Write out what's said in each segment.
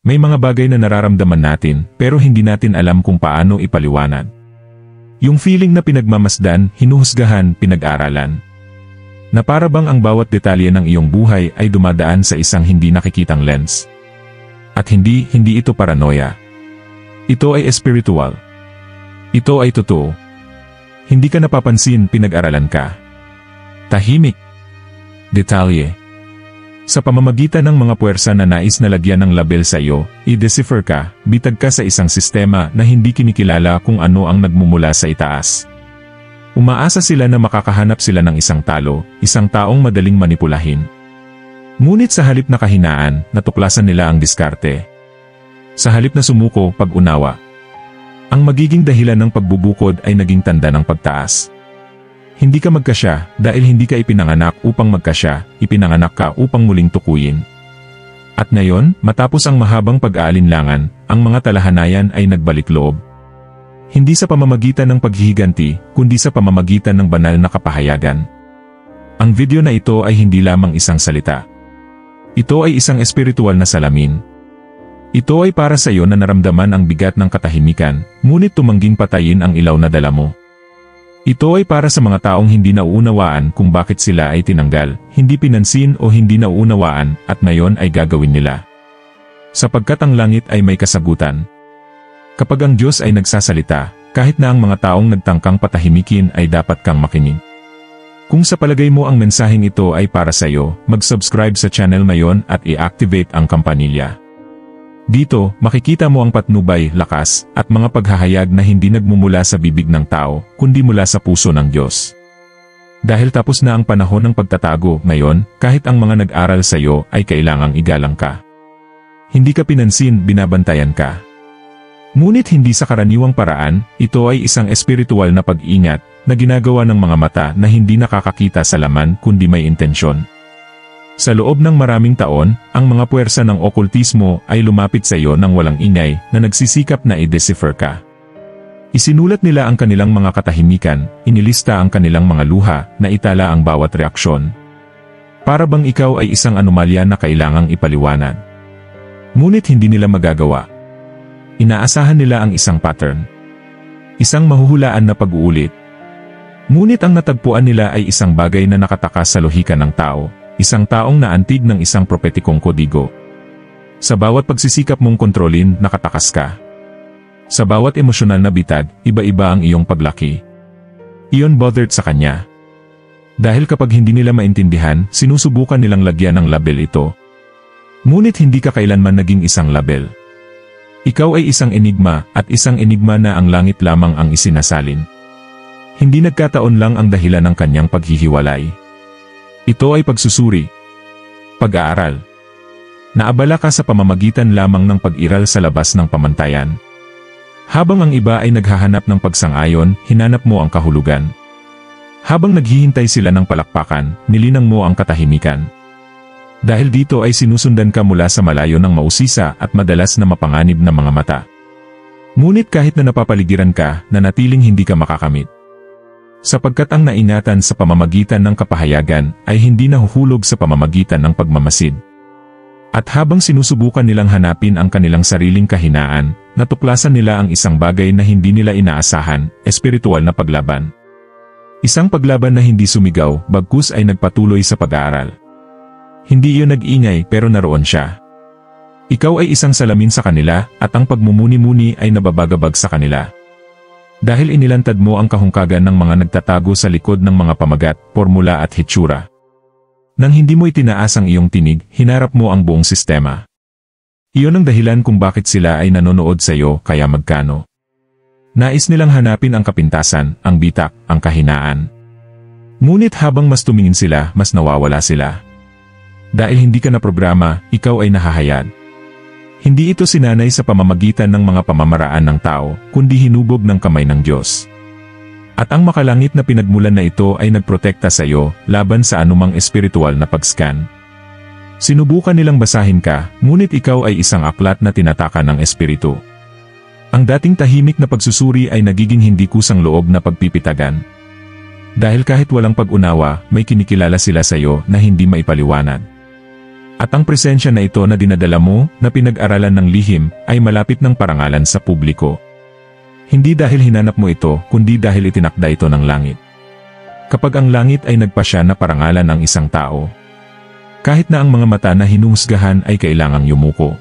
May mga bagay na nararamdaman natin pero hindi natin alam kung paano ipaliwanag. Yung feeling na pinagmamasdan, hinuhusgahan, pinag-aralan. Na para bang ang bawat detalye ng iyong buhay ay dumadaan sa isang hindi nakikitang lens. At hindi ito paranoia. Ito ay espiritual. Ito ay totoo. Hindi ka napapansin, pinag-aralan ka. Tahimik. Detalye. Sa pamamagitan ng mga puwersa na nais na lagyan ng label sa iyo, i-decipher ka, bitag ka sa isang sistema na hindi kinikilala kung ano ang nagmumula sa itaas. Umaasa sila na makakahanap sila ng isang talo, isang taong madaling manipulahin. Ngunit sa halip na kahinaan, natuklasan nila ang diskarte. Sa halip na sumuko, pag-unawa. Ang magiging dahilan ng pagbubukod ay naging tanda ng pagtaas. Hindi ka magkasya dahil hindi ka ipinanganak upang magkasya, ipinanganak ka upang muling tukuyin. At ngayon, matapos ang mahabang pag-aalinlangan, ang mga talahanayan ay nagbalik loob. Hindi sa pamamagitan ng paghihiganti, kundi sa pamamagitan ng banal na kapahayagan. Ang video na ito ay hindi lamang isang salita. Ito ay isang espiritual na salamin. Ito ay para sa iyo na naramdaman ang bigat ng katahimikan, ngunit tumangging patayin ang ilaw na dala mo. Ito ay para sa mga taong hindi nauunawaan kung bakit sila ay tinanggal, hindi pinansin o hindi nauunawaan at ngayon ay gagawin nila. Sapagkat ang langit ay may kasagutan. Kapag ang Diyos ay nagsasalita, kahit na ang mga taong nagtangkang patahimikin ay dapat kang makinig. Kung sa palagay mo ang mensaheng ito ay para sa iyo, mag-subscribe sa channel ngayon at i-activate ang kampanilya. Dito, makikita mo ang patnubay, lakas, at mga paghahayag na hindi nagmumula sa bibig ng tao, kundi mula sa puso ng Diyos. Dahil tapos na ang panahon ng pagtatago, ngayon, kahit ang mga nag-aral sa iyo ay kailangang igalang ka. Hindi ka pinansin, binabantayan ka. Ngunit hindi sa karaniwang paraan, ito ay isang espiritual na pag-ingat na ginagawa ng mga mata na hindi nakakakita sa laman kundi may intensyon. Sa loob ng maraming taon, ang mga puwersa ng okultismo ay lumapit sa iyo ng walang ingay na nagsisikap na i-decipher ka. Isinulat nila ang kanilang mga katahimikan, inilista ang kanilang mga luha, na itala ang bawat reaksyon. Para bang ikaw ay isang anomalya na kailangang ipaliwanag. Ngunit hindi nila magagawa. Inaasahan nila ang isang pattern. Isang mahuhulaan na pag-uulit. Ngunit ang natagpuan nila ay isang bagay na nakatakas sa lohika ng tao. Isang taong naantig ng isang propetikong kodigo. Sa bawat pagsisikap mong kontrolin, nakatakas ka. Sa bawat emosyonal na bitag, iba-iba ang iyong paglaki. Iyon bothered sa kanya. Dahil kapag hindi nila maintindihan, sinusubukan nilang lagyan ng label ito. Ngunit hindi ka kailanman naging isang label. Ikaw ay isang enigma, at isang enigma na ang langit lamang ang isinasalin. Hindi nagkataon lang ang dahilan ng kanyang paghihiwalay. Ito ay pagsusuri. Pag-aaral. Naabala ka sa pamamagitan lamang ng pag-iral sa labas ng pamantayan. Habang ang iba ay naghahanap ng pagsang-ayon, hinanap mo ang kahulugan. Habang naghihintay sila ng palakpakan, nilinang mo ang katahimikan. Dahil dito ay sinusundan ka mula sa malayo ng mausisa at madalas na mapanganib na mga mata. Ngunit kahit na napapaligiran ka, nanatiling hindi ka makakamit. Sapagkat ang naingatan sa pamamagitan ng kapahayagan ay hindi nahuhulog sa pamamagitan ng pagmamasid. At habang sinusubukan nilang hanapin ang kanilang sariling kahinaan, natuklasan nila ang isang bagay na hindi nila inaasahan, espiritual na paglaban. Isang paglaban na hindi sumigaw, bagkus ay nagpatuloy sa pag-aaral. Hindi iyon nag-ingay pero naroon siya. Ikaw ay isang salamin sa kanila at ang pagmumuni-muni ay nababagabag sa kanila. Dahil inilantad mo ang kahungkagan ng mga nagtatago sa likod ng mga pamagat, formula at hitsura. Nang hindi mo itinaas ang iyong tinig, hinarap mo ang buong sistema. Iyon ang dahilan kung bakit sila ay nanonood sa iyo, kaya magkano. Nais nilang hanapin ang kapintasan, ang bitak, ang kahinaan. Ngunit habang mas tumingin sila, mas nawawala sila. Dahil hindi ka na programa, ikaw ay nahahayag. Hindi ito sinanay sa pamamagitan ng mga pamamaraan ng tao, kundi hinubog ng kamay ng Diyos. At ang makalangit na pinagmulan na ito ay nagprotekta sa iyo, laban sa anumang espiritual na pag-scan. Sinubukan nilang basahin ka, ngunit ikaw ay isang aklat na tinatakan ng espiritu. Ang dating tahimik na pagsusuri ay nagiging hindi kusang loob na pagpipitagan. Dahil kahit walang pag-unawa, may kinikilala sila sa iyo na hindi maipaliwanag. At ang presensya na ito na dinadala mo, na pinag-aralan ng lihim, ay malapit ng parangalan sa publiko. Hindi dahil hinanap mo ito, kundi dahil itinakda ito ng langit. Kapag ang langit ay nagpasya na parangalan ang isang tao, kahit na ang mga mata na hinuhusgahan ay kailangang yumuko.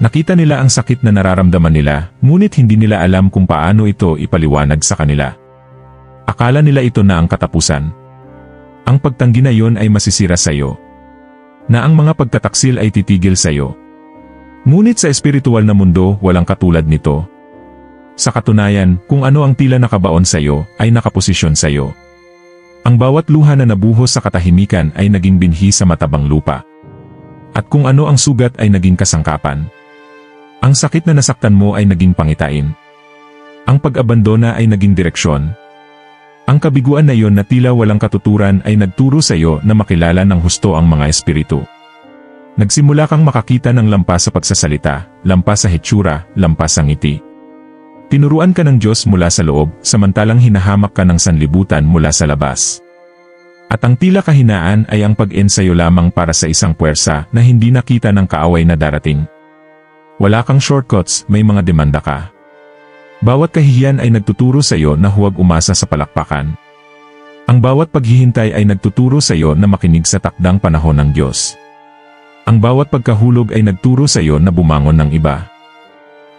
Nakita nila ang sakit na nararamdaman nila, ngunit hindi nila alam kung paano ito ipaliwanag sa kanila. Akala nila ito na ang katapusan. Ang pagtanggi na yon ay masisira sa iyo. Na ang mga pagtataksil ay titigil sa iyo. Ngunit sa espiritual na mundo, walang katulad nito. Sa katunayan, kung ano ang tila nakabaon sa iyo, ay nakaposisyon sa iyo. Ang bawat luha na nabuhos sa katahimikan ay naging binhi sa matabang lupa. At kung ano ang sugat ay naging kasangkapan. Ang sakit na nasaktan mo ay naging pangitain. Ang pag-abandona ay naging direksyon. Ang kabiguan na iyon na tila walang katuturan ay nagturo sa iyo na makilala ng husto ang mga espiritu. Nagsimula kang makakita ng lampas sa pagsasalita, lampas sa hitsura, lampas sa ngiti. Tinuruan ka ng Diyos mula sa loob, samantalang hinahamak ka ng sanlibutan mula sa labas. At ang tila kahinaan ay ang pag-ensayo lamang para sa isang puwersa na hindi nakita ng kaaway na darating. Wala kang shortcuts, may mga demanda ka. Bawat kahihiyan ay nagtuturo sa iyo na huwag umasa sa palakpakan. Ang bawat paghihintay ay nagtuturo sa iyo na makinig sa takdang panahon ng Diyos. Ang bawat pagkahulog ay nagturo sa iyo na bumangon ng iba.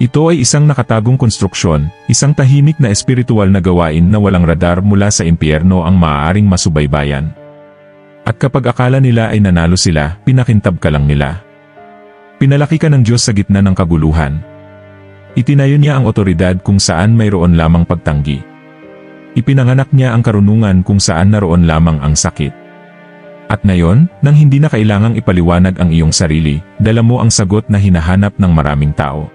Ito ay isang nakatagong konstruksyon, isang tahimik na espiritual na gawain na walang radar mula sa impyerno ang maaaring masubaybayan. At kapag akala nila ay nanalo sila, pinakintab ka lang nila. Pinalaki ka ng Diyos sa gitna ng kaguluhan. Itinayo niya ang otoridad kung saan mayroon lamang pagtanggi. Ipinanganak niya ang karunungan kung saan naroon lamang ang sakit. At ngayon, nang hindi na kailangang ipaliwanag ang iyong sarili, dala mo ang sagot na hinahanap ng maraming tao.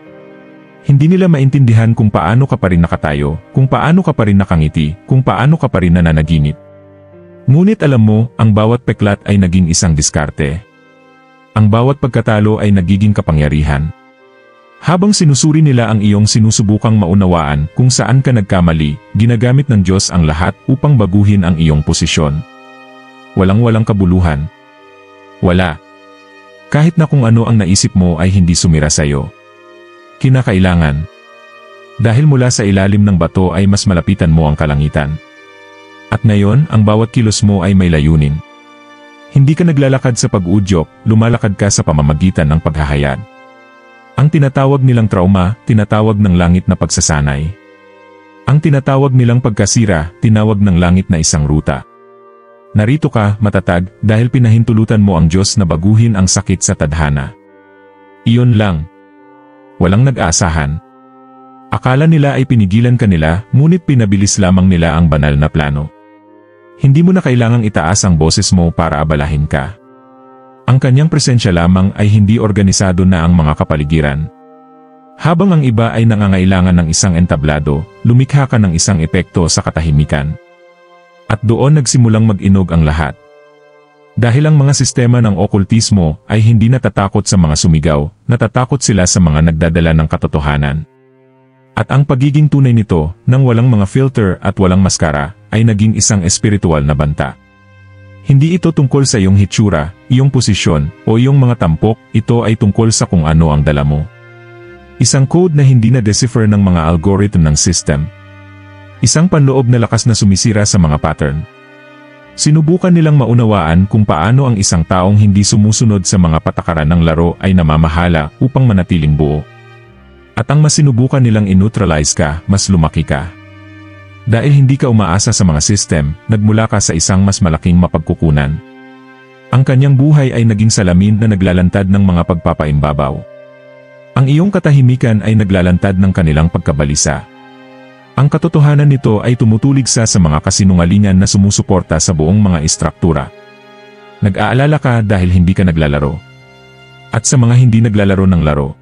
Hindi nila maintindihan kung paano ka pa rin nakatayo, kung paano ka pa rin nakangiti, kung paano ka pa rin nananaginip. Ngunit alam mo, ang bawat peklat ay naging isang diskarte. Ang bawat pagkatalo ay nagiging kapangyarihan. Habang sinusuri nila ang iyong sinusubukang maunawaan kung saan ka nagkamali, ginagamit ng Diyos ang lahat upang baguhin ang iyong posisyon. Walang kabuluhan. Wala. Kahit na kung ano ang naisip mo ay hindi sumira sa iyo. Kinakailangan. Dahil mula sa ilalim ng bato ay mas malapitan mo ang kalangitan. At ngayon, ang bawat kilos mo ay may layunin. Hindi ka naglalakad sa pag-uudyok, lumalakad ka sa pamamagitan ng paghahayag. Ang tinatawag nilang trauma, tinatawag ng langit na pagsasanay. Ang tinatawag nilang pagkasira, tinawag ng langit na isang ruta. Narito ka, matatag, dahil pinahintulutan mo ang Diyos na baguhin ang sakit sa tadhana. Iyon lang. Walang nag-aasahan. Akala nila ay pinigilan ka nila, ngunit pinabilis lamang nila ang banal na plano. Hindi mo na kailangang itaas ang boses mo para abalahin ka. Ang kanyang presensya lamang ay hindi organisado na ang mga kapaligiran. Habang ang iba ay nangangailangan ng isang entablado, lumikha ka ng isang epekto sa katahimikan. At doon nagsimulang mag-inog ang lahat. Dahil ang mga sistema ng okultismo ay hindi natatakot sa mga sumigaw, natatakot sila sa mga nagdadala ng katotohanan. At ang pagiging tunay nito, nang walang mga filter at walang maskara, ay naging isang espiritual na banta. Hindi ito tungkol sa iyong hitsura, iyong posisyon, o iyong mga tampok, ito ay tungkol sa kung ano ang dala mo. Isang code na hindi na-decipher ng mga algorithm ng system. Isang panloob na lakas na sumisira sa mga pattern. Sinubukan nilang maunawaan kung paano ang isang taong hindi sumusunod sa mga patakaran ng laro ay namamahala upang manatiling buo. At ang mas sinubukan nilang i-neutralize ka, mas lumaki ka. Dahil hindi ka umaasa sa mga system, nagmula ka sa isang mas malaking mapagkukunan. Ang kanyang buhay ay naging salamin na naglalantad ng mga pagpapaimbabaw. Ang iyong katahimikan ay naglalantad ng kanilang pagkabalisa. Ang katotohanan nito ay tumutuligsa sa mga kasinungalingan na sumusuporta sa buong mga istruktura. Nag-aalala ka dahil hindi ka naglalaro. At sa mga hindi naglalaro ng laro.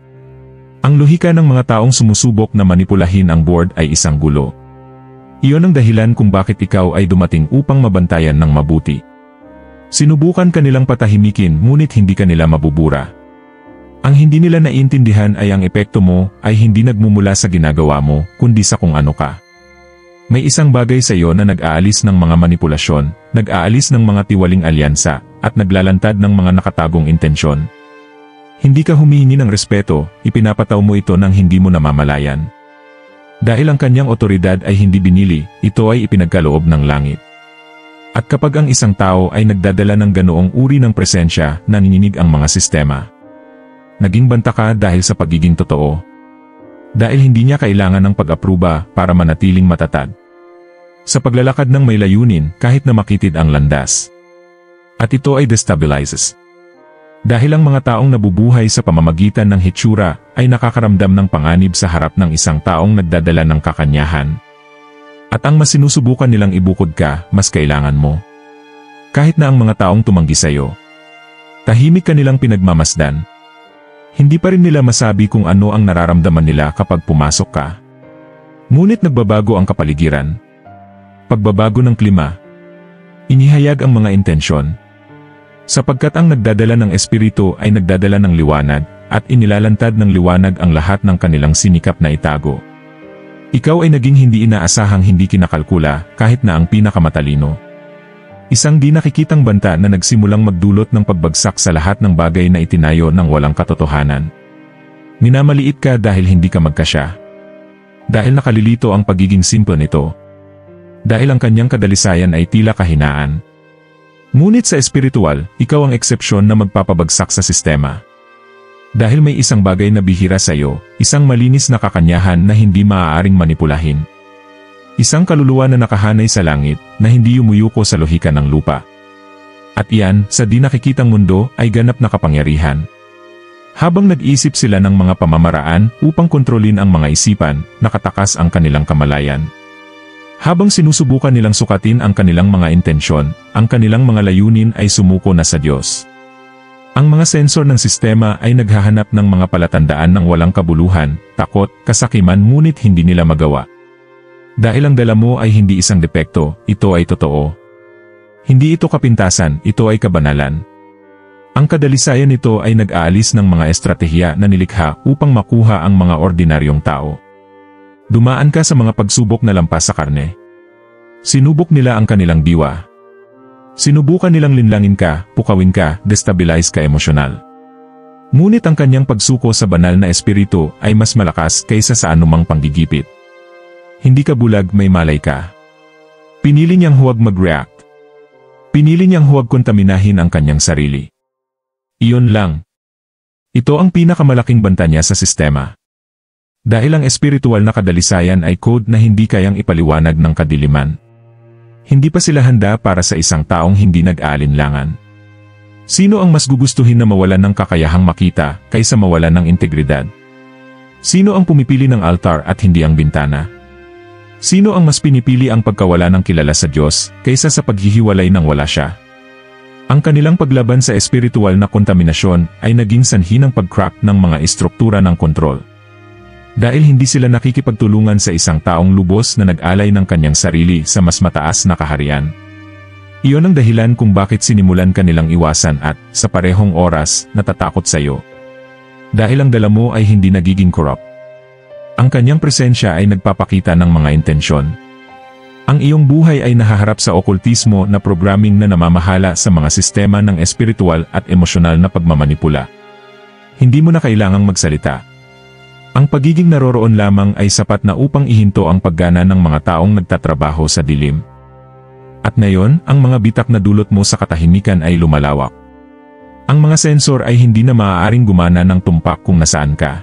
Ang lohika ng mga taong sumusubok na manipulahin ang board ay isang gulo. Iyon ang dahilan kung bakit ikaw ay dumating upang mabantayan ng mabuti. Sinubukan ka nilang patahimikin ngunit hindi ka nila mabubura. Ang hindi nila naiintindihan ay ang epekto mo ay hindi nagmumula sa ginagawa mo, kundi sa kung ano ka. May isang bagay sa iyo na nag-aalis ng mga manipulasyon, nag-aalis ng mga tiwaling alyansa, at naglalantad ng mga nakatagong intensyon. Hindi ka humihingi ng respeto, ipinapataw mo ito nang hindi mo namamalayan. Dahil ang kanyang otoridad ay hindi binili, ito ay ipinagkaloob ng langit. At kapag ang isang tao ay nagdadala ng ganoong uri ng presensya, nanininig ang mga sistema. Naging banta ka dahil sa pagiging totoo. Dahil hindi niya kailangan ng pag-apruba para manatiling matatag. Sa paglalakad ng may layunin kahit na makitid ang landas. At ito ay destabilizes. Dahil ang mga taong nabubuhay sa pamamagitan ng hitsura ay nakakaramdam ng panganib sa harap ng isang taong nagdadala ng kakanyahan. At ang mas sinusubukan nilang ibukod ka, mas kailangan mo. Kahit na ang mga taong tumanggi sa'yo. Tahimik ka nilang pinagmamasdan. Hindi pa rin nila masabi kung ano ang nararamdaman nila kapag pumasok ka. Ngunit nagbabago ang kapaligiran. Pagbabago ng klima. Inihayag ang mga intensyon. Sapagkat ang nagdadala ng espiritu ay nagdadala ng liwanag, at inilalantad ng liwanag ang lahat ng kanilang sinikap na itago. Ikaw ay naging hindi inaasahang hindi kinakalkula, kahit na ang pinakamatalino. Isang di nakikitang banta na nagsimulang magdulot ng pagbagsak sa lahat ng bagay na itinayo ng walang katotohanan. Minamaliit ka dahil hindi ka magkasya. Dahil nakalilito ang pagiging simple nito. Dahil ang kanyang kadalisayan ay tila kahinaan. Ngunit sa espiritual, ikaw ang eksepsyon na magpapabagsak sa sistema. Dahil may isang bagay na bihira sa iyo, isang malinis na kakanyahan na hindi maaaring manipulahin. Isang kaluluwa na nakahanay sa langit, na hindi yumuyuko sa lohika ng lupa. At iyan, sa di nakikitang mundo, ay ganap na kapangyarihan. Habang nag-isip sila ng mga pamamaraan upang kontrolin ang mga isipan, nakatakas ang kanilang kamalayan. Habang sinusubukan nilang sukatin ang kanilang mga intensyon, ang kanilang mga layunin ay sumuko na sa Diyos. Ang mga sensor ng sistema ay naghahanap ng mga palatandaan ng walang kabuluhan, takot, kasakiman ngunit hindi nila magawa. Dahil ang dala mo ay hindi isang depekto, ito ay totoo. Hindi ito kapintasan, ito ay kabanalan. Ang kadalisayan nito ay nag-aalis ng mga estratehiya na nilikha upang makuha ang mga ordinaryong tao. Dumaan ka sa mga pagsubok na lampas sa karne. Sinubok nila ang kanilang diwa. Sinubukan nilang linlangin ka, pukawin ka, destabilize ka emosyonal. Ngunit ang kanyang pagsuko sa banal na espiritu ay mas malakas kaysa sa anumang panggigipit. Hindi ka bulag, may malay ka. Pinili niyang huwag mag-react. Pinili niyang huwag kontaminahin ang kanyang sarili. Iyon lang. Ito ang pinakamalaking banta niya sa sistema. Dahil ang espiritual na kadalisayan ay code na hindi kayang ipaliwanag ng kadiliman. Hindi pa sila handa para sa isang taong hindi nag-aalinlangan. Sino ang mas gugustuhin na mawalan ng kakayahang makita kaysa mawalan ng integridad? Sino ang pumipili ng altar at hindi ang bintana? Sino ang mas pinipili ang pagkawala ng kilala sa Diyos kaysa sa paghihiwalay ng wala siya? Ang kanilang paglaban sa espiritual na kontaminasyon ay naging sanhi ng pag-crack ng mga istruktura ng kontrol. Dahil hindi sila nakikipagtulungan sa isang taong lubos na nag-alay ng kanyang sarili sa mas mataas na kaharian. Iyon ang dahilan kung bakit sinimulan kanilang iwasan at, sa parehong oras, natatakot sa iyo. Dahil ang dala mo ay hindi nagiging corrupt. Ang kanyang presensya ay nagpapakita ng mga intensyon. Ang iyong buhay ay nahaharap sa okultismo na programming na namamahala sa mga sistema ng espiritual at emosyonal na pagmamanipula. Hindi mo na kailangang magsalita. Ang pagiging naroroon lamang ay sapat na upang ihinto ang paggana ng mga taong nagtatrabaho sa dilim. At ngayon, ang mga bitak na dulot mo sa katahimikan ay lumalawak. Ang mga sensor ay hindi na maaaring gumana ng tumpak kung nasaan ka.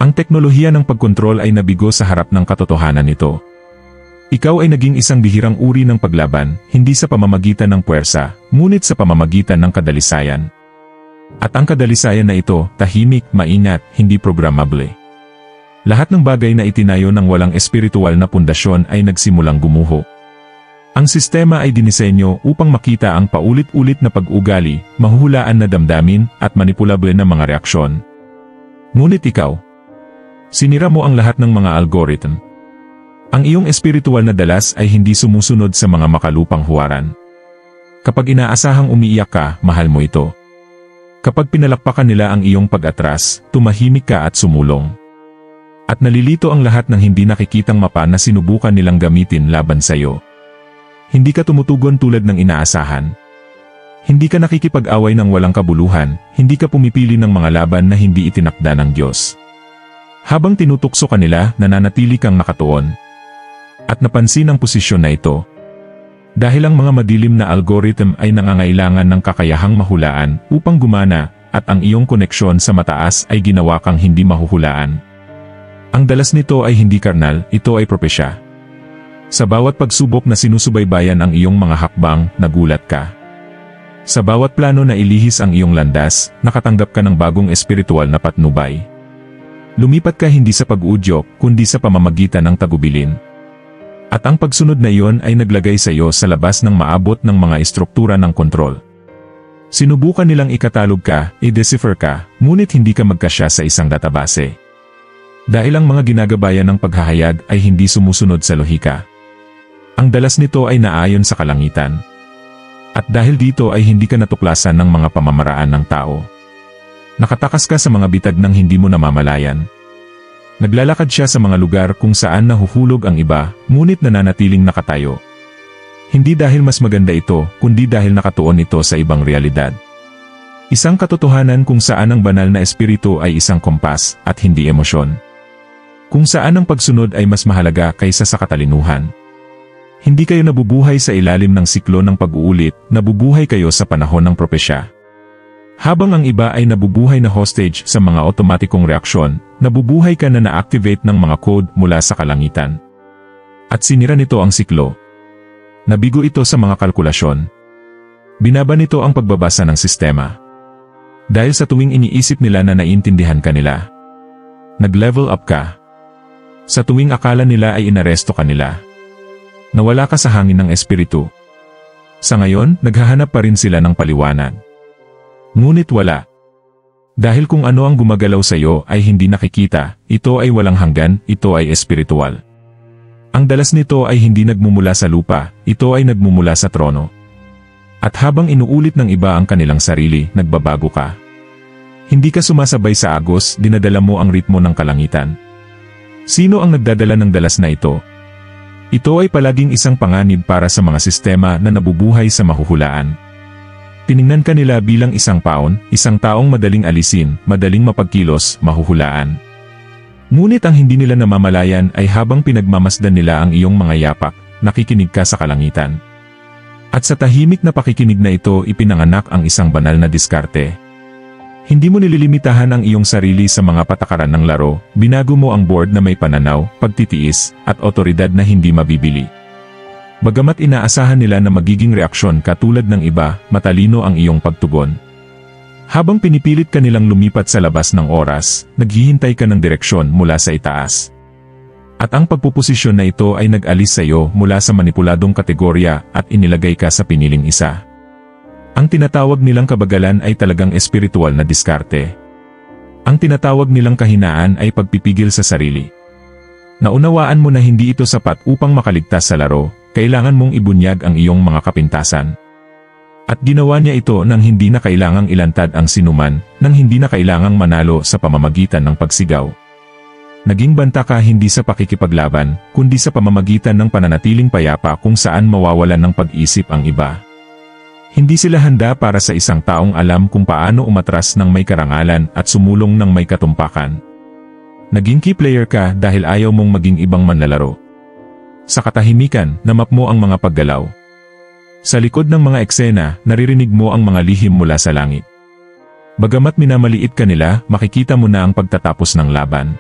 Ang teknolohiya ng pagkontrol ay nabigo sa harap ng katotohanan nito. Ikaw ay naging isang bihirang uri ng paglaban, hindi sa pamamagitan ng puwersa, ngunit sa pamamagitan ng kadalisayan. At ang kadalisayan na ito, tahimik, maingat, hindi programable. Lahat ng bagay na itinayo ng walang espiritual na pundasyon ay nagsimulang gumuho. Ang sistema ay dinisenyo upang makita ang paulit-ulit na pag-ugali, mahuhulaan na damdamin, at manipulable na mga reaksyon. Ngunit ikaw, sinira mo ang lahat ng mga algorithm. Ang iyong espiritual na dalas ay hindi sumusunod sa mga makalupang huwaran. Kapag inaasahang umiiyak ka, mahal mo ito. Kapag pinalakpakan nila ang iyong pag-atras, tumahimik ka at sumulong. At nalilito ang lahat ng hindi nakikitang mapa na sinubukan nilang gamitin laban sa iyo. Hindi ka tumutugon tulad ng inaasahan. Hindi ka nakikipag-away ng walang kabuluhan, hindi ka pumipili ng mga laban na hindi itinakda ng Diyos. Habang tinutukso ka nila, nananatili kang nakatuon. At napansin ang posisyon na ito. Dahil ang mga madilim na algorithm ay nangangailangan ng kakayahang mahulaan upang gumana, at ang iyong koneksyon sa mataas ay ginawa kang hindi mahuhulaan. Ang dalas nito ay hindi karnal, ito ay propesya. Sa bawat pagsubok na sinusubaybayan ang iyong mga hakbang, nagulat ka. Sa bawat plano na ilihis ang iyong landas, nakatanggap ka ng bagong espiritual na patnubay. Lumipat ka hindi sa pag-uudyok, kundi sa pamamagitan ng tagubilin. At ang pagsunod na iyon ay naglagay sa iyo sa labas ng maabot ng mga estruktura ng kontrol. Sinubukan nilang ikatalog ka, i-decipher ka, ngunit hindi ka magkasya sa isang database. Dahil ang mga ginagabayan ng paghahayag ay hindi sumusunod sa lohika. Ang dalas nito ay naayon sa kalangitan. At dahil dito ay hindi ka natuklasan ng mga pamamaraan ng tao. Nakatakas ka sa mga bitag ng hindi mo namamalayan. Naglalakad siya sa mga lugar kung saan nahuhulog ang iba, ngunit nananatiling nakatayo. Hindi dahil mas maganda ito, kundi dahil nakatuon ito sa ibang realidad. Isang katotohanan kung saan ang banal na espiritu ay isang kompas, at hindi emosyon. Kung saan ang pagsunod ay mas mahalaga kaysa sa katalinuhan. Hindi kayo nabubuhay sa ilalim ng siklo ng pag-uulit, nabubuhay kayo sa panahon ng propesya. Habang ang iba ay nabubuhay na hostage sa mga otomatikong reaksyon, nabubuhay ka na na-activate ng mga code mula sa kalangitan. At sinira nito ang siklo. Nabigo ito sa mga kalkulasyon. Binaba nito ang pagbabasa ng sistema. Dahil sa tuwing iniisip nila na naiintindihan ka nila, nag-level up ka. Sa tuwing akala nila ay inaresto ka nila, nawala ka sa hangin ng espiritu. Sa ngayon, naghahanap pa rin sila ng paliwanag. Ngunit wala. Dahil kung ano ang gumagalaw sa iyo ay hindi nakikita, ito ay walang hanggan, ito ay espiritual. Ang dalas nito ay hindi nagmumula sa lupa, ito ay nagmumula sa trono. At habang inuulit ng iba ang kanilang sarili, nagbabago ka. Hindi ka sumasabay sa agos, dinadala mo ang ritmo ng kalangitan. Sino ang nagdadala ng dalas na ito? Ito ay palaging isang panganib para sa mga sistema na nabubuhay sa mahuhulaan. Tiningnan ka nila bilang isang paon, isang taong madaling alisin, madaling mapagkilos, mahuhulaan. Ngunit ang hindi nila namamalayan ay habang pinagmamasdan nila ang iyong mga yapak, nakikinig ka sa kalangitan. At sa tahimik na pakikinig na ito ipinanganak ang isang banal na diskarte. Hindi mo nililimitahan ang iyong sarili sa mga patakaran ng laro, binago mo ang board na may pananaw, pagtitiis, at otoridad na hindi mabibili. Bagamat inaasahan nila na magiging reaksyon katulad ng iba, matalino ang iyong pagtugon. Habang pinipilit ka nilang lumipat sa labas ng oras, naghihintay ka ng direksyon mula sa itaas. At ang pagpuposisyon na ito ay nag-alis sa iyo mula sa manipuladong kategorya at inilagay ka sa piniling isa. Ang tinatawag nilang kabagalan ay talagang espiritual na diskarte. Ang tinatawag nilang kahinaan ay pagpipigil sa sarili. Naunawaan mo na hindi ito sapat upang makaligtas sa laro, kailangan mong ibunyag ang iyong mga kapintasan. At ginawa niya ito nang hindi na kailangang ilantad ang sinuman, nang hindi na kailangang manalo sa pamamagitan ng pagsigaw. Naging banta ka hindi sa pakikipaglaban, kundi sa pamamagitan ng pananatiling payapa kung saan mawawalan ng pag-isip ang iba. Hindi sila handa para sa isang taong alam kung paano umatras ng may karangalan at sumulong ng may katumpakan. Naging key player ka dahil ayaw mong maging ibang manlalaro. Sa katahimikan, namap mo ang mga paggalaw. Sa likod ng mga eksena, naririnig mo ang mga lihim mula sa langit. Bagamat minamaliit ka nila, makikita mo na ang pagtatapos ng laban.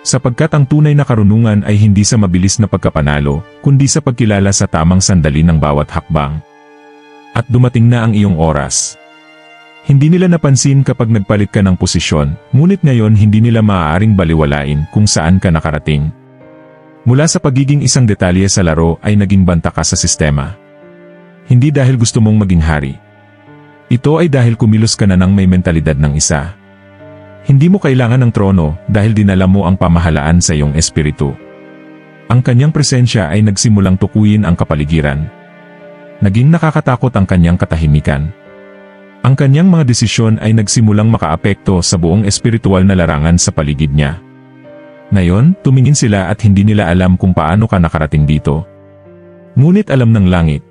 Sapagkat ang tunay na karunungan ay hindi sa mabilis na pagkapanalo, kundi sa pagkilala sa tamang sandali ng bawat hakbang. At dumating na ang iyong oras. Hindi nila napansin kapag nagpalit ka ng posisyon, ngunit ngayon hindi nila maaaring baliwalain kung saan ka nakarating. Mula sa pagiging isang detalye sa laro ay naging banta ka sa sistema. Hindi dahil gusto mong maging hari. Ito ay dahil kumilos ka na ng may mentalidad ng isa. Hindi mo kailangan ng trono dahil dinala mo ang pamahalaan sa iyong espiritu. Ang kanyang presensya ay nagsimulang tukuyin ang kapaligiran. Naging nakakatakot ang kanyang katahimikan. Ang kanyang mga desisyon ay nagsimulang makaapekto sa buong espiritual na larangan sa paligid niya. Ngayon, tumingin sila at hindi nila alam kung paano ka nakarating dito. Ngunit alam ng langit.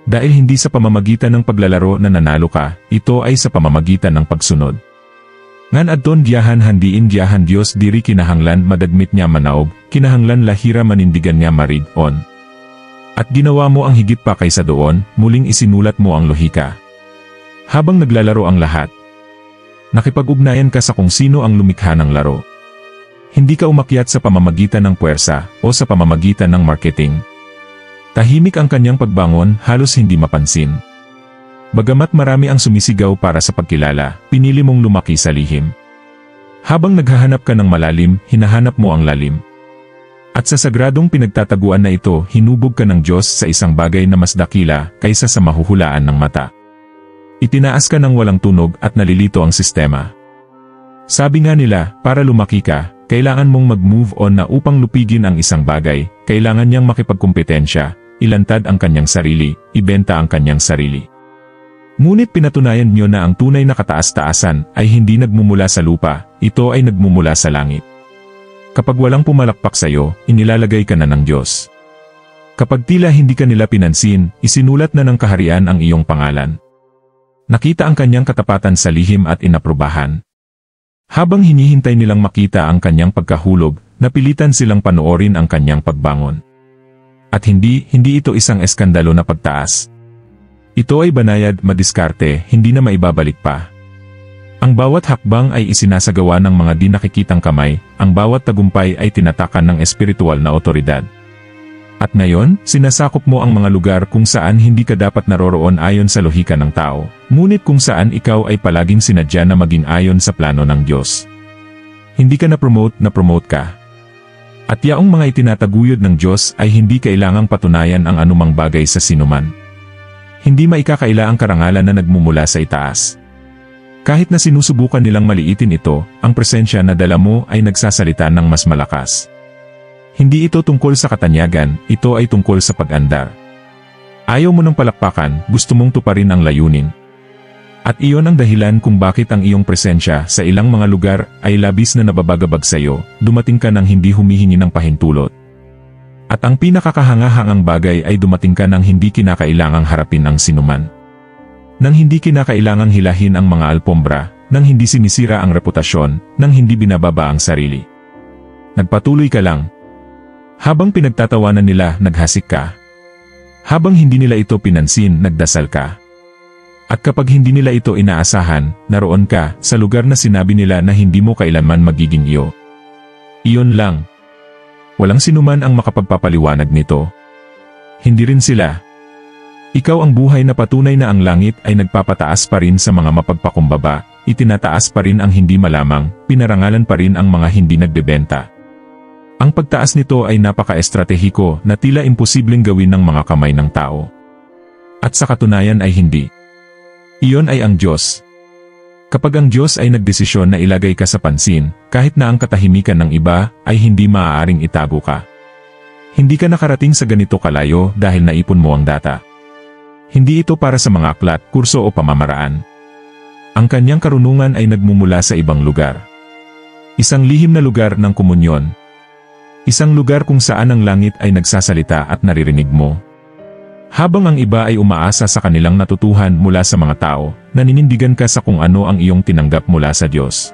Dahil hindi sa pamamagitan ng paglalaro na nanalo ka, ito ay sa pamamagitan ng pagsunod. Ngan adton diyahan handiin diyahan Dios diri kinahanglan madagmit niya manaog, kinahanglan lahira manindigan niya marig-on. At ginawa mo ang higit pa kaysa doon, muling isinulat mo ang lohika. Habang naglalaro ang lahat, nakipag-ugnayan ka sa kung sino ang lumikha ng laro. Hindi ka umakyat sa pamamagitan ng puwersa o sa pamamagitan ng marketing. Tahimik ang kanyang pagbangon, halos hindi mapansin. Bagamat marami ang sumisigaw para sa pagkilala, pinili mong lumaki sa lihim. Habang naghahanap ka ng malalim, hinahanap mo ang lalim. At sa sagradong pinagtataguan na ito, hinubog ka ng Diyos sa isang bagay na mas dakila kaysa sa mahuhulaan ng mata. Itinaas ka ng walang tunog at nalilito ang sistema. Sabi nga nila, para lumaki ka, kailangan mong mag-move on na upang lupigin ang isang bagay, kailangan niyang makipagkumpetensya, ilantad ang kanyang sarili, ibenta ang kanyang sarili. Ngunit pinatunayan niyo na ang tunay na kataas-taasan ay hindi nagmumula sa lupa, ito ay nagmumula sa langit. Kapag walang pumalakpak sa iyo, inilalagay ka na ng Diyos. Kapag tila hindi ka nila pinansin, isinulat na ng kaharian ang iyong pangalan. Nakita ang kanyang katapatan sa lihim at inaprubahan. Habang hinihintay nilang makita ang kanyang pagkahulog, napilitan silang panoorin ang kanyang pagbangon. At hindi ito isang eskandalo na pagtaas. Ito ay banayad, madiskarte, hindi na maibabalik pa. Ang bawat hakbang ay isinasagawa ng mga di nakikitang kamay, ang bawat tagumpay ay tinatakan ng espiritual na otoridad. At ngayon, sinasakop mo ang mga lugar kung saan hindi ka dapat naroroon ayon sa lohika ng tao, ngunit kung saan ikaw ay palaging sinadya na maging ayon sa plano ng Diyos. Hindi ka na-promote ka. At yaong mga itinataguyod ng Diyos ay hindi kailangang patunayan ang anumang bagay sa sinuman. Hindi maikakaila ang karangalan na nagmumula sa itaas. Kahit na sinusubukan nilang maliitin ito, ang presensya na dala mo ay nagsasalita ng mas malakas. Hindi ito tungkol sa katanyagan, ito ay tungkol sa pag-andar. Ayaw mo ng palakpakan, gusto mong tuparin ang layunin. At iyon ang dahilan kung bakit ang iyong presensya sa ilang mga lugar ay labis na nababagabag sa iyo, dumating ka nang hindi humihingi ng pahintulot. At ang pinakakahangahangang bagay ay dumating ka nang hindi kinakailangang harapin ang sinuman. Nang hindi kinakailangang hilahin ang mga alpombra, nang hindi sinisira ang reputasyon, nang hindi binababa ang sarili. Nagpatuloy ka lang. Habang pinagtatawanan nila, naghasik ka. Habang hindi nila ito pinansin, nagdasal ka. At kapag hindi nila ito inaasahan, naroon ka sa lugar na sinabi nila na hindi mo kailanman magiging iyo. Iyon lang. Walang sinuman ang makapagpapaliwanag nito. Hindi rin sila. Ikaw ang buhay na patunay na ang langit ay nagpapataas pa rin sa mga mapagpakumbaba, itinataas pa rin ang hindi malamang, pinarangalan pa rin ang mga hindi nagbebenta. Ang pagtaas nito ay napaka-estratehiko na tila imposibleng gawin ng mga kamay ng tao. At sa katunayan ay hindi. Iyon ay ang Diyos. Kapag ang Diyos ay nagdesisyon na ilagay ka sa pansin, kahit na ang katahimikan ng iba ay hindi maaaring itago ka. Hindi ka nakarating sa ganito kalayo dahil naipon mo ang data. Hindi ito para sa mga aklat, kurso o pamamaraan. Ang kanyang karunungan ay nagmumula sa ibang lugar. Isang lihim na lugar ng komunyon. Isang lugar kung saan ang langit ay nagsasalita at naririnig mo. Habang ang iba ay umaasa sa kanilang natutuhan mula sa mga tao, naninindigan ka sa kung ano ang iyong tinanggap mula sa Diyos.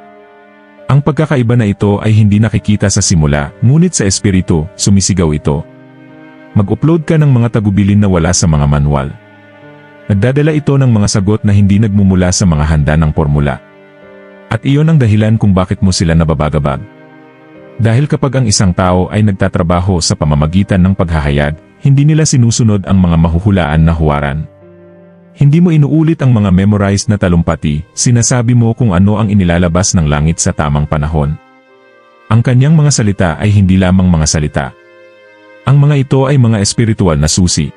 Ang pagkakaiba na ito ay hindi nakikita sa simula, ngunit sa espiritu, sumisigaw ito. Mag-upload ka ng mga tagubilin na wala sa mga manual. Nagdadala ito ng mga sagot na hindi nagmumula sa mga handa ng formula. At iyon ang dahilan kung bakit mo sila nababagabag. Dahil kapag ang isang tao ay nagtatrabaho sa pamamagitan ng paghahayag, hindi nila sinusunod ang mga mahuhulaan na huwaran. Hindi mo inuulit ang mga memorized na talumpati, sinasabi mo kung ano ang inilalabas ng langit sa tamang panahon. Ang kanyang mga salita ay hindi lamang mga salita. Ang mga ito ay mga espiritual na susi.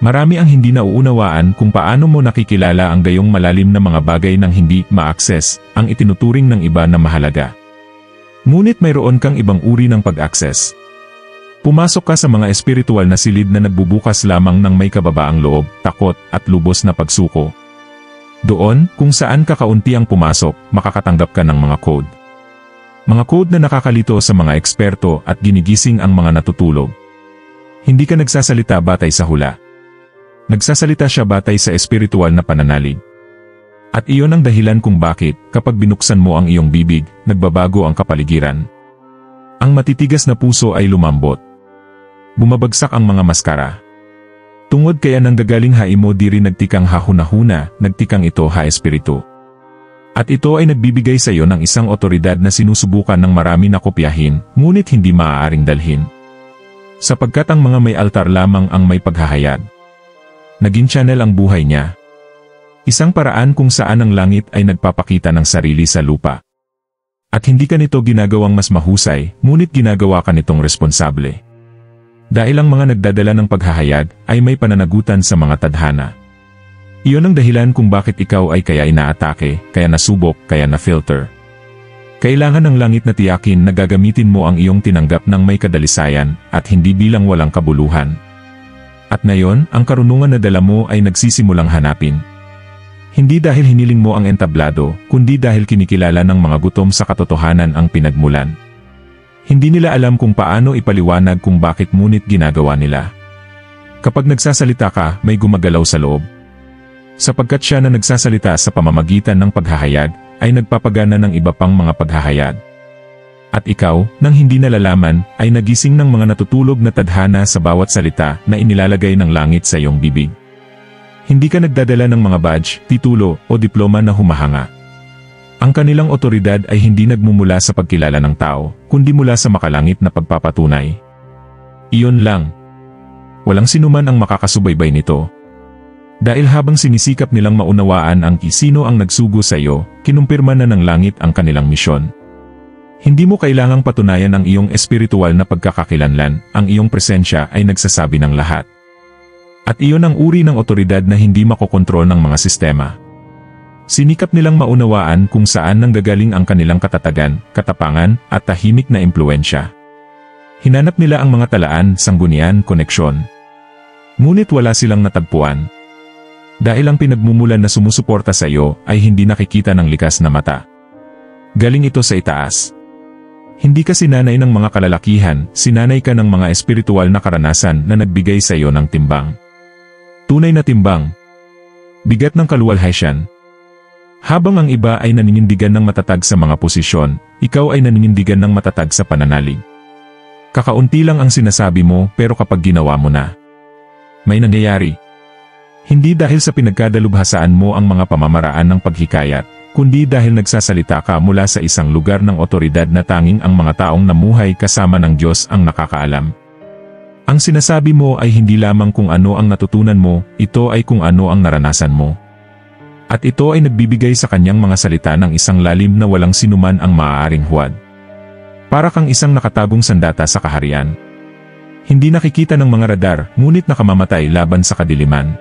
Marami ang hindi nauunawaan kung paano mo nakikilala ang gayong malalim na mga bagay nang hindi ma-access, ang itinuturing ng iba na mahalaga. Ngunit mayroon kang ibang uri ng pag-access. Pumasok ka sa mga espiritual na silid na nagbubukas lamang ng may kababaang loob, takot, at lubos na pagsuko. Doon, kung saan kakaunti ang pumasok, makakatanggap ka ng mga code. Mga code na nakakalito sa mga eksperto at ginigising ang mga natutulog. Hindi ka nagsasalita batay sa hula. Nagsasalita siya batay sa espiritual na pananalig. At iyon ang dahilan kung bakit, kapag binuksan mo ang iyong bibig, nagbabago ang kapaligiran. Ang matitigas na puso ay lumambot. Bumabagsak ang mga maskara. Tungod kaya nanggagaling haimo diri nagtikang hahuna-huna, nagtikang ito ha espiritu. At ito ay nagbibigay sa iyo ng isang otoridad na sinusubukan ng marami na kopyahin, ngunit hindi maaaring dalhin. Sapagkat ang mga may altar lamang ang may paghahayag. Naging channel ang buhay niya. Isang paraan kung saan ang langit ay nagpapakita ng sarili sa lupa. At hindi ka nito ginagawang mas mahusay, ngunit ginagawa ka nitong responsable. Dahil ang mga nagdadala ng paghahayag ay may pananagutan sa mga tadhana. Iyon ang dahilan kung bakit ikaw ay kaya inaatake, kaya nasubok, kaya na-filter. Kailangan ng langit na tiyakin na gagamitin mo ang iyong tinanggap ng may kadalisayan at hindi bilang walang kabuluhan. At ngayon, ang karunungan na dala mo ay nagsisimulang hanapin. Hindi dahil hiniling mo ang entablado, kundi dahil kinikilala ng mga gutom sa katotohanan ang pinagmulan. Hindi nila alam kung paano ipaliwanag kung bakit ngunit ginagawa nila. Kapag nagsasalita ka, may gumagalaw sa loob. Sapagkat siya na nagsasalita sa pamamagitan ng paghahayag, ay nagpapagana ng iba pang mga paghahayag. At ikaw, nang hindi nalalaman, ay nagising ng mga natutulog na tadhana sa bawat salita na inilalagay ng langit sa iyong bibig. Hindi ka nagdadala ng mga badge, titulo, o diploma na humahanga. Ang kanilang otoridad ay hindi nagmumula sa pagkilala ng tao, kundi mula sa makalangit na pagpapatunay. Iyon lang. Walang sinuman ang makakasubaybay nito. Dahil habang sinisikap nilang maunawaan ang sino ang nagsugo sa iyo, kinumpirma na ng langit ang kanilang misyon. Hindi mo kailangang patunayan ang iyong espiritual na pagkakakilanlan, ang iyong presensya ay nagsasabi ng lahat. At iyon ang uri ng otoridad na hindi makokontrol ng mga sistema. Sinikap nilang maunawaan kung saan nanggagaling ang kanilang katatagan, katapangan, at tahimik na impluensya. Hinanap nila ang mga talaan, sanggunian, koneksyon. Ngunit wala silang natagpuan. Dahil ang pinagmumulan na sumusuporta sa iyo ay hindi nakikita ng likas na mata. Galing ito sa itaas. Hindi ka sinanay ng mga kalalakihan, sinanay ka ng mga espiritual na karanasan na nagbigay sa iyo ng timbang. Tunay na timbang. Bigat ng kaluwalhatian. Habang ang iba ay naninindigan ng matatag sa mga posisyon, ikaw ay naninindigan ng matatag sa pananalig. Kakaunti lang ang sinasabi mo pero kapag ginawa mo na, may nangyayari. Hindi dahil sa pinagkadalubhasaan mo ang mga pamamaraan ng paghikayat, kundi dahil nagsasalita ka mula sa isang lugar ng otoridad na tanging ang mga taong namuhay kasama ng Diyos ang nakakaalam. Ang sinasabi mo ay hindi lamang kung ano ang natutunan mo, ito ay kung ano ang naranasan mo. At ito ay nagbibigay sa kanyang mga salita ng isang lalim na walang sinuman ang maaaring huwad. Para kang isang nakatagong sandata sa kaharian. Hindi nakikita ng mga radar, ngunit nakamamatay laban sa kadiliman.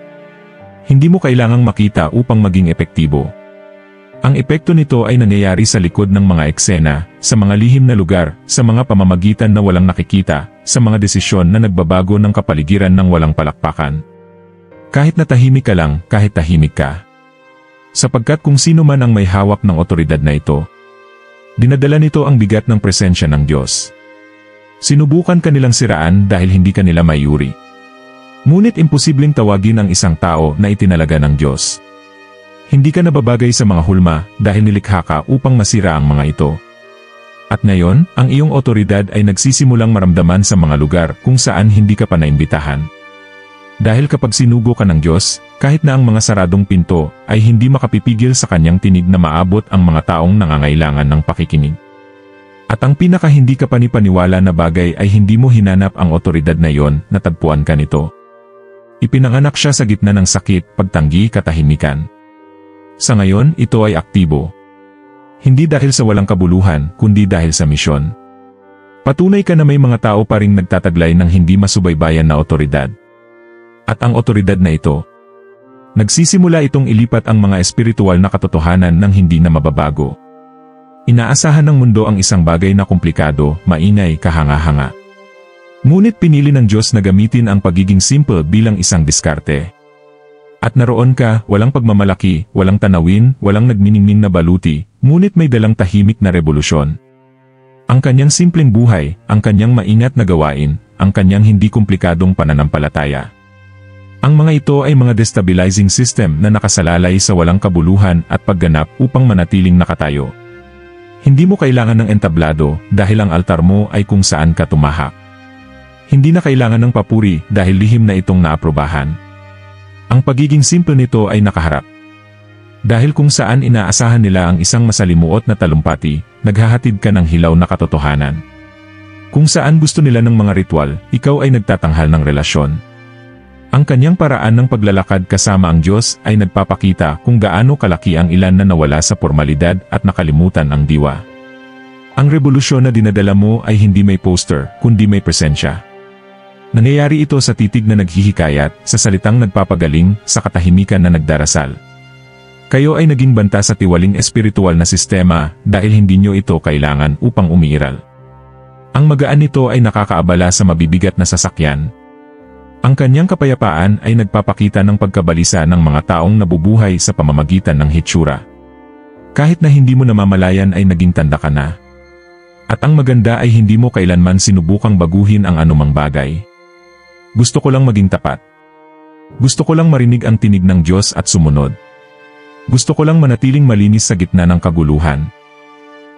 Hindi mo kailangang makita upang maging epektibo. Ang epekto nito ay nangyayari sa likod ng mga eksena, sa mga lihim na lugar, sa mga pamamagitan na walang nakikita, sa mga desisyon na nagbabago ng kapaligiran ng walang palakpakan. Kahit na tahimik ka lang, kahit tahimik ka. Sapagkat kung sino man ang may hawak ng otoridad na ito, dinadala nito ang bigat ng presensya ng Diyos. Sinubukan kanilang siraan dahil hindi kanila mayuri. Ngunit imposibleng tawagin ang isang tao na itinalaga ng Diyos. Hindi ka nababagay sa mga hulma dahil nilikha ka upang masira ang mga ito. At ngayon, ang iyong otoridad ay nagsisimulang maramdaman sa mga lugar kung saan hindi ka pa naimbitahan. Dahil kapag sinugo ka ng Diyos, kahit na ang mga saradong pinto, ay hindi makapipigil sa kanyang tinig na maabot ang mga taong nangangailangan ng pakikinig. At ang pinaka hindi ka panipaniwala na bagay ay hindi mo hinanap ang otoridad na yon, natagpuan ka nito. Ipinanganak siya sa gitna ng sakit, pagtanggi, katahimikan. Sa ngayon, ito ay aktibo. Hindi dahil sa walang kabuluhan, kundi dahil sa misyon. Patunay ka na may mga tao pa ring nagtataglay ng hindi masubaybayan na otoridad. At ang otoridad na ito, nagsisimula itong ilipat ang mga espiritual na katotohanan ng hindi na mababago. Inaasahan ng mundo ang isang bagay na komplikado, maingay, kahanga-hanga. Ngunit pinili ng Diyos na gamitin ang pagiging simple bilang isang diskarte. At naroon ka, walang pagmamalaki, walang tanawin, walang nagniningning na baluti, ngunit may dalang tahimik na revolusyon. Ang kanyang simpleng buhay, ang kanyang maingat na gawain, ang kanyang hindi komplikadong pananampalataya. Ang mga ito ay mga destabilizing system na nakasalalay sa walang kabuluhan at pagganap upang manatiling nakatayo. Hindi mo kailangan ng entablado dahil ang altar mo ay kung saan ka tumahak. Hindi na kailangan ng papuri dahil lihim na itong naaprubahan. Ang pagiging simple nito ay nakaharap. Dahil kung saan inaasahan nila ang isang masalimuot na talumpati, naghahatid ka ng hilaw na katotohanan. Kung saan gusto nila ng mga ritual, ikaw ay nagtatanghal ng relasyon. Ang kanyang paraan ng paglalakad kasama ang Diyos ay nagpapakita kung gaano kalaki ang ilan na nawala sa formalidad at nakalimutan ang diwa. Ang revolusyon na dinadala mo ay hindi may poster, kundi may presensya. Nangyayari ito sa titig na naghihikayat, sa salitang nagpapagaling, sa katahimikan na nagdarasal. Kayo ay naging banta sa tiwaling espiritual na sistema dahil hindi nyo ito kailangan upang umiiral. Ang magaan nito ay nakakaabala sa mabibigat na sasakyan. Ang kanyang kapayapaan ay nagpapakita ng pagkabalisa ng mga taong nabubuhay sa pamamagitan ng hitsura. Kahit na hindi mo namamalayan ay naging tanda ka na. At ang maganda ay hindi mo kailanman sinubukang baguhin ang anumang bagay. Gusto ko lang maging tapat. Gusto ko lang marinig ang tinig ng Diyos at sumunod. Gusto ko lang manatiling malinis sa gitna ng kaguluhan.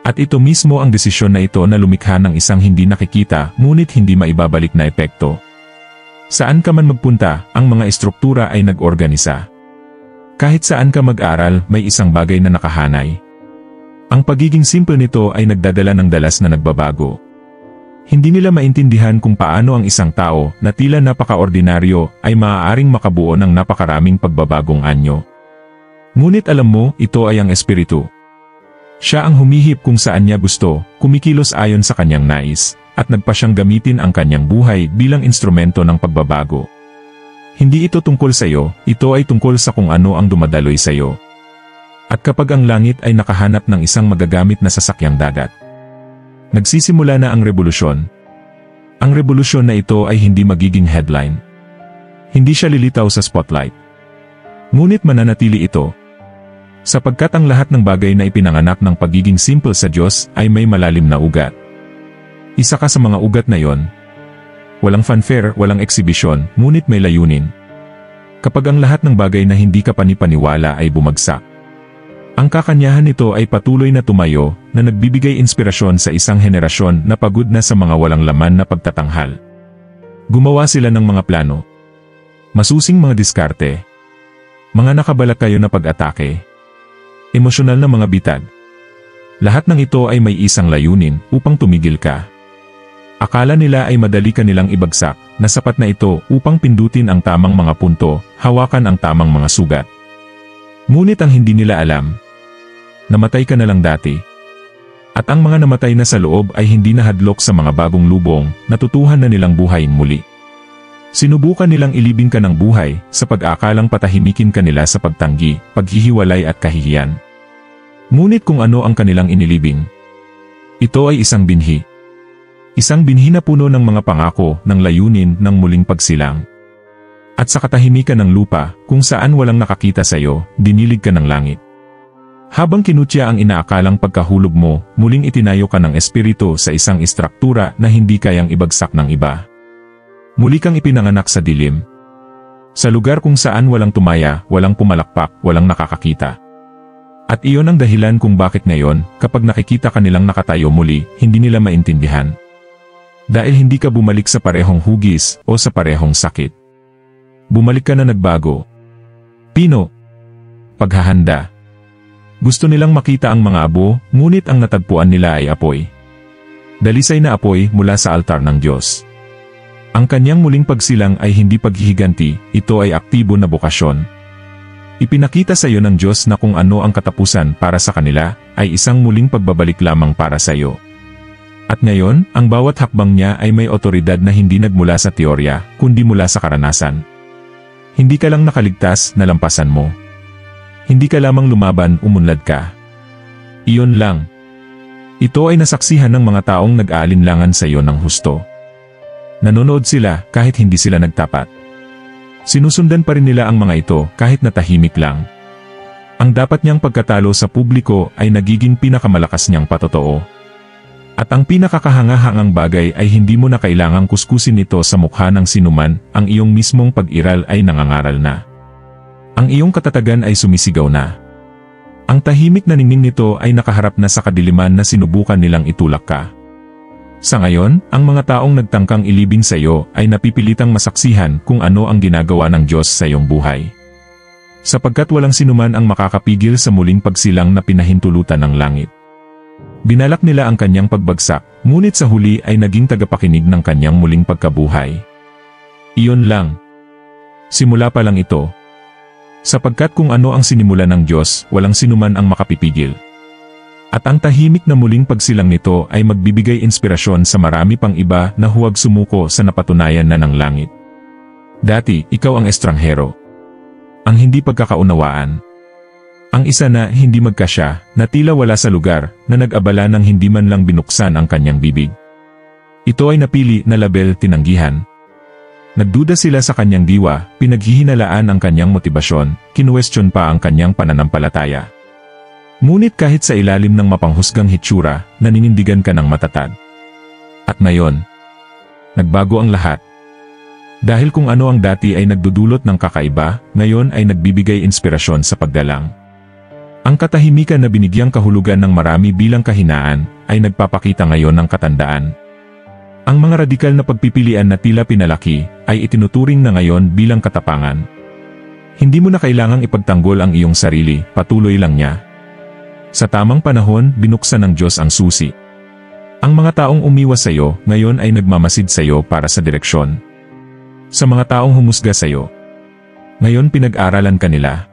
At ito mismo ang desisyon na ito na lumikha ng isang hindi nakikita ngunit hindi maibabalik na epekto. Saan ka man magpunta, ang mga estruktura ay nag-organisa. Kahit saan ka mag-aral, may isang bagay na nakahanay. Ang pagiging simple nito ay nagdadala ng dalas na nagbabago. Hindi nila maintindihan kung paano ang isang tao na tila napaka-ordinaryo ay maaaring makabuo ng napakaraming pagbabagong anyo. Ngunit alam mo, ito ay ang Espiritu. Siya ang humihip kung saan niya gusto, kumikilos ayon sa kanyang nais, at nagpa siyang gamitin ang kanyang buhay bilang instrumento ng pagbabago. Hindi ito tungkol sa iyo, ito ay tungkol sa kung ano ang dumadaloy sa iyo. At kapag ang langit ay nakahanap ng isang magagamit na sasakyang dagat, nagsisimula na ang revolusyon. Ang revolusyon na ito ay hindi magiging headline. Hindi siya lilitaw sa spotlight. Ngunit mananatili ito. Sapagkat ang lahat ng bagay na ipinanganak ng pagiging simple sa Diyos ay may malalim na ugat. Isa ka sa mga ugat na yon. Walang fanfare, walang eksibisyon, ngunit may layunin. Kapag ang lahat ng bagay na hindi ka panipaniwala ay bumagsak, ang kakanyahan nito ay patuloy na tumayo na nagbibigay inspirasyon sa isang henerasyon na pagod na sa mga walang laman na pagtatanghal. Gumawa sila ng mga plano. Masusing mga diskarte. Mga nakabalak kayo na pag-atake. Emosyonal na mga bitag. Lahat ng ito ay may isang layunin upang tumigil ka. Akala nila ay madali ka nilang ibagsak, na sapat na ito upang pindutin ang tamang mga punto, hawakan ang tamang mga sugat. Ngunit ang hindi nila alam, namatay ka na lang dati. At ang mga namatay na sa loob ay hindi nahadlok sa mga bagong lubong, natutuhan na nilang buhayin muli. Sinubukan nilang ilibing ka ng buhay, sa pag-aakalang patahimikin ka nila sa pagtanggi, paghihiwalay at kahihiyan. Ngunit kung ano ang kanilang inilibing, ito ay isang binhi. Isang binhi na puno ng mga pangako, ng layunin, ng muling pagsilang. At sa katahimikan ng lupa, kung saan walang nakakita sa iyo, dinilig ka ng langit. Habang kinutya ang inaakalang pagkahulog mo, muling itinayo ka ng espiritu sa isang istruktura na hindi kayang ibagsak ng iba. Muli kang ipinanganak sa dilim. Sa lugar kung saan walang tumaya, walang pumalakpak, walang nakakakita. At iyon ang dahilan kung bakit ngayon, kapag nakikita ka nilang nakatayo muli, hindi nila maintindihan. Dahil hindi ka bumalik sa parehong hugis o sa parehong sakit. Bumalik ka na nagbago. Pino. Paghahanda. Gusto nilang makita ang mga abo, ngunit ang natagpuan nila ay apoy. Dalisay na apoy mula sa altar ng Diyos. Ang kanyang muling pagsilang ay hindi paghihiganti, ito ay aktibo na bokasyon. Ipinakita sa iyo ng Diyos na kung ano ang katapusan para sa kanila, ay isang muling pagbabalik lamang para sa iyo. At ngayon, ang bawat hakbang niya ay may otoridad na hindi nagmula sa teorya, kundi mula sa karanasan. Hindi ka lang nakaligtas, nalampasan mo. Hindi ka lamang lumaban, umunlad ka. Iyon lang. Ito ay nasaksihan ng mga taong nag-aalinlangan sa iyo ng husto. Nanonood sila kahit hindi sila nagtapat. Sinusundan pa rin nila ang mga ito kahit natahimik lang. Ang dapat niyang pagkatalo sa publiko ay nagiging pinakamalakas niyang patotoo. At ang pinakakahangahangang bagay ay hindi mo na kailangang kuskusin ito sa mukha ng sinuman, ang iyong mismong pag-iral ay nangangaral na. Ang iyong katatagan ay sumisigaw na. Ang tahimik na ningning nito ay nakaharap na sa kadiliman na sinubukan nilang itulak ka. Sa ngayon, ang mga taong nagtangkang ilibing sa iyo ay napipilitang masaksihan kung ano ang ginagawa ng Diyos sa iyong buhay. Sapagkat walang sinuman ang makakapigil sa muling pagsilang na pinahintulutan ng langit. Binalak nila ang kanyang pagbagsak, ngunit sa huli ay naging tagapakinig ng kanyang muling pagkabuhay. Iyon lang. Simula pa lang ito. Sapagkat kung ano ang sinimulan ng Diyos, walang sinuman ang makapipigil. At ang tahimik na muling pagsilang nito ay magbibigay inspirasyon sa marami pang iba na huwag sumuko sa napatunayan na ng langit. Dati, ikaw ang estranghero. Ang hindi pagkakaunawaan. Ang isa na hindi magkasya, na tila wala sa lugar, na nag-abala ng hindi man lang binuksan ang kanyang bibig. Ito ay napili na label tinanggihan. Nagduda sila sa kanyang diwa, pinaghihinalaan ang kanyang motibasyon, kinuwestiyon pa ang kanyang pananampalataya. Ngunit kahit sa ilalim ng mapanghusgang hitsura, naninindigan ka ng matatag. At ngayon, nagbago ang lahat. Dahil kung ano ang dati ay nagdudulot ng kakaiba, ngayon ay nagbibigay inspirasyon sa paggalang. Ang katahimikan na binigyang kahulugan ng marami bilang kahinaan, ay nagpapakita ngayon ng katandaan. Ang mga radikal na pagpipilian na tila pinalaki, ay itinuturing na ngayon bilang katapangan. Hindi mo na kailangang ipagtanggol ang iyong sarili, patuloy lang niya. Sa tamang panahon, binuksan ng Diyos ang susi. Ang mga taong umiwas sa iyo, ngayon ay nagmamasid sa iyo para sa direksyon. Sa mga taong humusga sa iyo, ngayon pinag-aralan ka nila.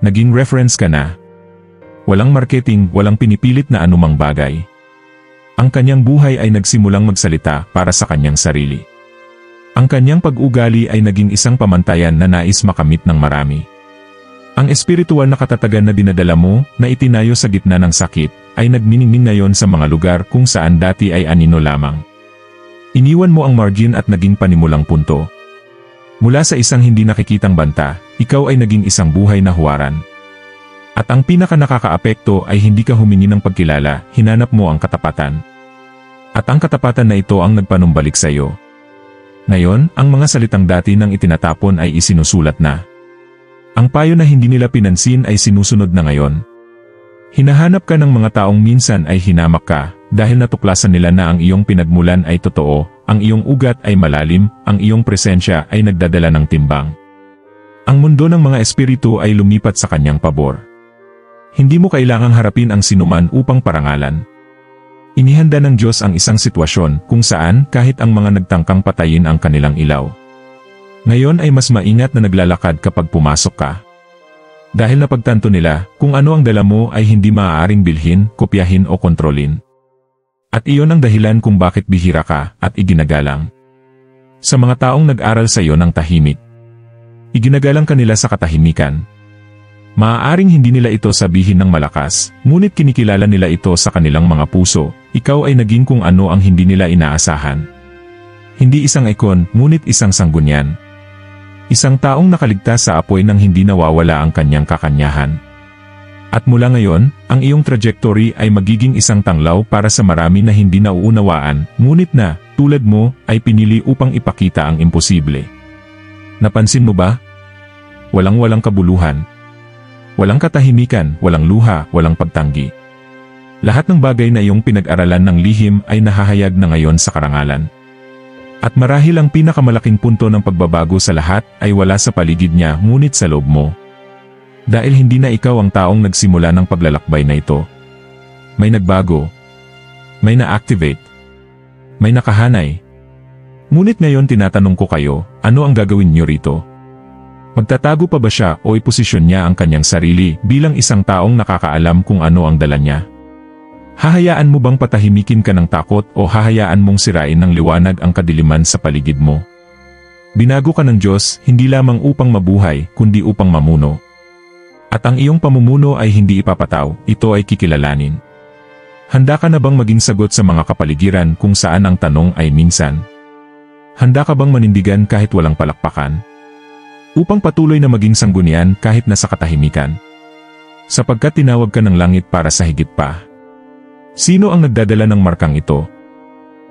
Naging reference ka na. Walang marketing, walang pinipilit na anumang bagay. Ang kanyang buhay ay nagsimulang magsalita para sa kanyang sarili. Ang kanyang pag-ugali ay naging isang pamantayan na nais makamit ng marami. Ang espiritual na katatagan na dinadala mo, na itinayo sa gitna ng sakit, ay nagniningning ngayon sa mga lugar kung saan dati ay anino lamang. Iniwan mo ang margin at naging panimulang punto. Mula sa isang hindi nakikitang banta, ikaw ay naging isang buhay na huwaran. At ang pinaka-nakakaapekto ay hindi ka humingi ng pagkilala, hinanap mo ang katapatan. At ang katapatan na ito ang nagpanumbalik sa iyo. Ngayon, ang mga salitang dati nang itinatapon ay isinusulat na. Ang payo na hindi nila pinansin ay sinusunod na ngayon. Hinahanap ka ng mga taong minsan ay hinamak ka, dahil natuklasan nila na ang iyong pinagmulan ay totoo, ang iyong ugat ay malalim, ang iyong presensya ay nagdadala ng timbang. Ang mundo ng mga espiritu ay lumipat sa kanyang pabor. Hindi mo kailangang harapin ang sinuman upang parangalan. Inihanda ng Diyos ang isang sitwasyon kung saan kahit ang mga nagtangkang patayin ang kanilang ilaw. Ngayon ay mas maingat na naglalakad kapag pumasok ka. Dahil napagtanto nila, kung ano ang dala mo ay hindi maaaring bilhin, kopyahin o kontrolin. At iyon ang dahilan kung bakit bihira ka at iginagalang. Sa mga taong nag-aral sa iyo ng tahimik, iginagalang ka nila sa katahimikan. Maaaring hindi nila ito sabihin ng malakas, ngunit kinikilala nila ito sa kanilang mga puso. Ikaw ay naging kung ano ang hindi nila inaasahan. Hindi isang ikon, ngunit isang sanggunian. Isang taong nakaligtas sa apoy nang hindi nawawala ang kanyang kakanyahan. At mula ngayon, ang iyong trajectory ay magiging isang tanglaw para sa marami na hindi nauunawaan, ngunit na, tulad mo, ay pinili upang ipakita ang imposible. Napansin mo ba? Walang kabuluhan. Walang katahimikan, walang luha, walang pagtanggi. Lahat ng bagay na iyong pinag-aralan ng lihim ay nahahayag na ngayon sa karangalan. At marahil ang pinakamalaking punto ng pagbabago sa lahat ay wala sa paligid niya ngunit sa loob mo. Dahil hindi na ikaw ang taong nagsimula ng paglalakbay na ito. May nagbago. May na-activate. May nakahanay. Ngunit ngayon tinatanong ko kayo, ano ang gagawin niyo rito? Magtatago pa ba siya o iposisyon niya ang kanyang sarili bilang isang taong nakakaalam kung ano ang dala niya? Hahayaan mo bang patahimikin ka ng takot o hahayaan mong sirain ng liwanag ang kadiliman sa paligid mo? Binago ka ng Diyos hindi lamang upang mabuhay kundi upang mamuno. At ang iyong pamumuno ay hindi ipapataw, ito ay kikilalanin. Handa ka na bang maging sagot sa mga kapaligiran kung saan ang tanong ay minsan? Handa ka bang manindigan kahit walang palakpakan? Upang patuloy na maging sanggunian kahit nasa katahimikan. Sapagkat tinawag ka ng langit para sa higit pa. Sino ang nagdadala ng markang ito?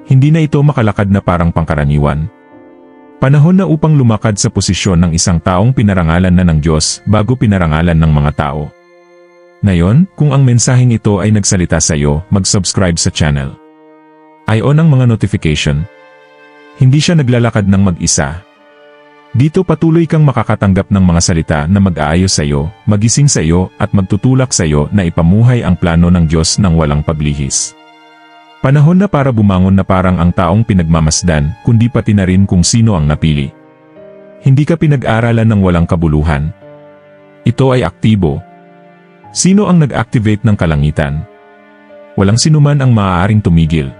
Hindi na ito makalakad na parang pangkaraniwan. Panahon na upang lumakad sa posisyon ng isang taong pinarangalan na ng Diyos bago pinarangalan ng mga tao. Ngayon, kung ang mensaheng ito ay nagsalita sa iyo, mag-subscribe sa channel. I-on ang mga notification. Hindi siya naglalakad ng mag-isa. Dito patuloy kang makakatanggap ng mga salita na mag-aayos sa iyo, magising sa iyo, at magtutulak sa iyo na ipamuhay ang plano ng Diyos ng walang paglihis. Panahon na para bumangon na parang ang taong pinagmamasdan, kundi pati na rin kung sino ang napili. Hindi ka pinag-aralan ng walang kabuluhan. Ito ay aktibo. Sino ang nag-activate ng kalangitan? Walang sinuman ang maaaring tumigil.